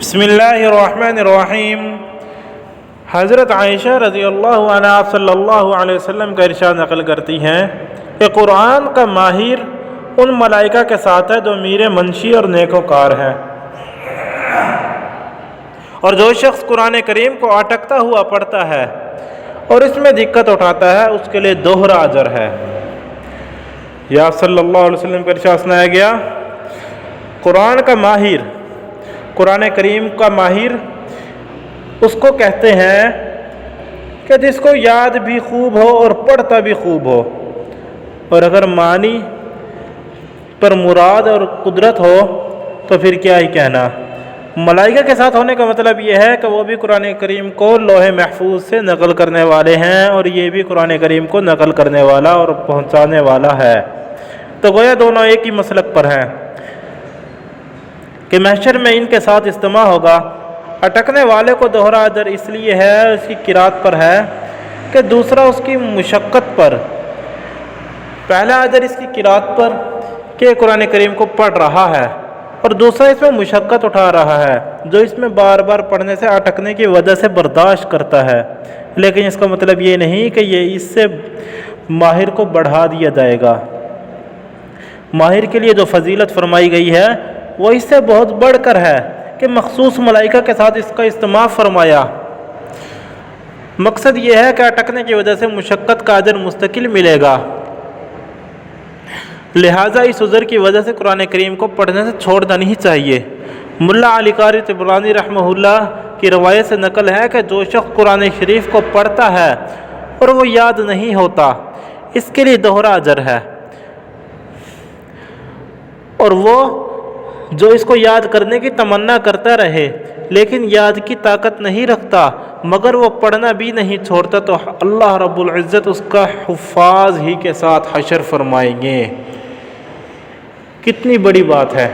بسم اللہ الرحمن الرحیم۔ حضرت عائشہ رضی اللہ عنہا صلی اللہ علیہ وسلم کا ارشاد نقل کرتی ہیں کہ قرآن کا ماہر ان ملائکہ کے ساتھ ہے جو میرے منشی اور نیکوکار ہیں، اور جو شخص قرآن کریم کو اٹکتا ہوا پڑھتا ہے اور اس میں دقت اٹھاتا ہے اس کے لیے دوہرا اجر ہے۔ یا صلی اللہ علیہ وسلم کا ارشاد سنایا گیا، قرآن کا ماہر، قرآن کریم کا ماہر اس کو کہتے ہیں کہ جس کو یاد بھی خوب ہو اور پڑھتا بھی خوب ہو، اور اگر معنی پر مراد اور قدرت ہو تو پھر کیا ہی کہنا۔ ملائکہ کے ساتھ ہونے کا مطلب یہ ہے کہ وہ بھی قرآن کریم کو لوح محفوظ سے نقل کرنے والے ہیں، اور یہ بھی قرآن کریم کو نقل کرنے والا اور پہنچانے والا ہے۔ تو گویا دونوں ایک ہی مسلک پر ہیں کہ محشر میں ان کے ساتھ اجتماع ہوگا۔ اٹکنے والے کو دوہرا اجر اس لیے ہے، اس کی قرات پر ہے کہ دوسرا اس کی مشقت پر، پہلا اجر اس کی قرات پر کہ قرآن کریم کو پڑھ رہا ہے، اور دوسرا اس میں مشقت اٹھا رہا ہے جو اس میں بار بار پڑھنے سے اٹکنے کی وجہ سے برداشت کرتا ہے۔ لیکن اس کا مطلب یہ نہیں کہ یہ اس سے ماہر کو بڑھا دیا جائے گا۔ ماہر کے لیے جو فضیلت فرمائی گئی ہے وہ اس سے بہت بڑھ کر ہے کہ مخصوص ملائکہ کے ساتھ اس کا اجتماع فرمایا۔ مقصد یہ ہے کہ اٹکنے کی وجہ سے مشقت کا اجر مستقل ملے گا، لہٰذا اس عذر کی وجہ سے قرآن کریم کو پڑھنے سے چھوڑنا نہیں چاہیے۔ ملا علی قاری طبرانی رحمہ اللہ کی روایت سے نقل ہے کہ جو شخص قرآن شریف کو پڑھتا ہے اور وہ یاد نہیں ہوتا، اس کے لیے دوہرا اجر ہے، اور وہ جو اس کو یاد کرنے کی تمنا کرتا رہے لیکن یاد کی طاقت نہیں رکھتا مگر وہ پڑھنا بھی نہیں چھوڑتا، تو اللہ رب العزت اس کا حفاظ ہی کے ساتھ حشر فرمائیں گے۔ کتنی بڑی بات ہے،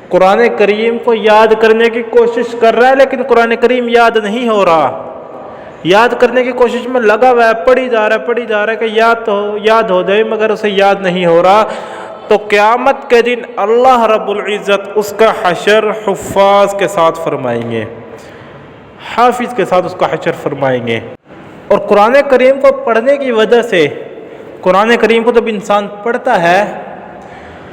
قرآن کریم کو یاد کرنے کی کوشش کر رہا ہے لیکن قرآن کریم یاد نہیں ہو رہا، یاد کرنے کی کوشش میں لگا ہوا ہے، پڑھی جا رہا ہے کہ یاد ہو جائے مگر اسے یاد نہیں ہو رہا، تو قیامت کے دن اللہ رب العزت اس کا حشر حفاظ کے ساتھ فرمائیں گے، حافظ کے ساتھ اس کا حشر فرمائیں گے۔ اور قرآن کریم کو پڑھنے کی وجہ سے، قرآن کریم کو جب انسان پڑھتا ہے،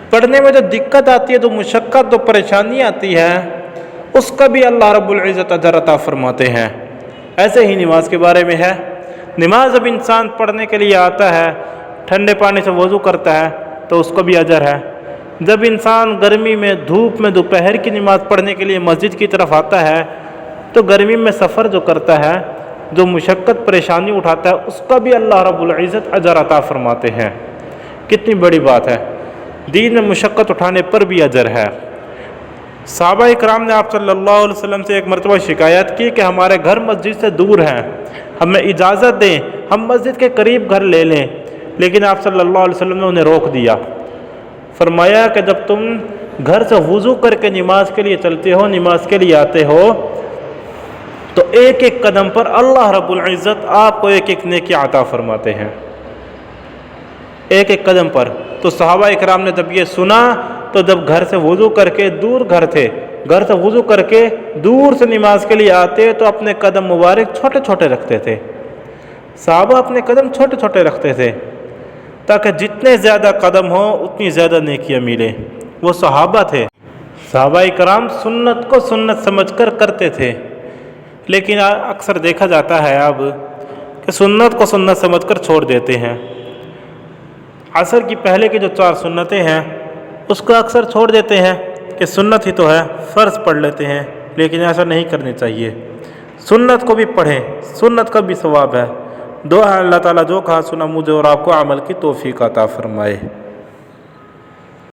پڑھنے میں جو دقت آتی ہے، جو مشقت، جو پریشانی آتی ہے، اس کا بھی اللہ رب العزت اجر عطا فرماتے ہیں۔ ایسے ہی نماز کے بارے میں ہے، نماز جب انسان پڑھنے کے لیے آتا ہے، ٹھنڈے پانی سے وضو کرتا ہے تو اس کو بھی اجر ہے۔ جب انسان گرمی میں، دھوپ میں دوپہر کی نماز پڑھنے کے لیے مسجد کی طرف آتا ہے تو گرمی میں سفر جو کرتا ہے، جو مشقت پریشانی اٹھاتا ہے، اس کا بھی اللہ رب العزت اجر عطا فرماتے ہیں۔ کتنی بڑی بات ہے، دین میں مشقت اٹھانے پر بھی اجر ہے۔ صحابہ اکرام نے آپ صلی اللہ علیہ وسلم سے ایک مرتبہ شکایت کی کہ ہمارے گھر مسجد سے دور ہیں، ہمیں اجازت دیں ہم مسجد کے قریب گھر لے لیں، لیکن آپ صلی اللہ علیہ وسلم نے انہیں روک دیا۔ فرمایا کہ جب تم گھر سے وضو کر کے نماز کے لیے چلتے ہو، نماز کے لیے آتے ہو، تو ایک ایک قدم پر اللہ رب العزت آپ کو ایک ایک نیکی عطا فرماتے ہیں، ایک ایک قدم پر۔ تو صحابہ اکرام نے جب یہ سنا تو جب گھر سے وضو کر کے، دور گھر تھے، گھر سے وضو کر کے دور سے نماز کے لیے آتے تو اپنے قدم مبارک چھوٹے چھوٹے رکھتے تھے۔ صحابہ اپنے قدم چھوٹے چھوٹے رکھتے تھے تاکہ جتنے زیادہ قدم ہوں اتنی زیادہ نیکیاں ملیں۔ وہ صحابہ تھے، صحابہ کرام سنت کو سنت سمجھ کر کرتے تھے، لیکن اکثر دیکھا جاتا ہے اب کہ سنت کو سنت سمجھ کر چھوڑ دیتے ہیں۔ عصر کی پہلے کی جو 4 سنتیں ہیں اس کو اکثر چھوڑ دیتے ہیں کہ سنت ہی تو ہے، فرض پڑھ لیتے ہیں، لیکن ایسا نہیں کرنی چاہیے۔ سنت کو بھی پڑھیں، سنت کا بھی ثواب ہے۔ دعا ہے اللہ تعالیٰ جو کہا سنا مجھے اور آپ کو عمل کی توفیق عطا فرمائے۔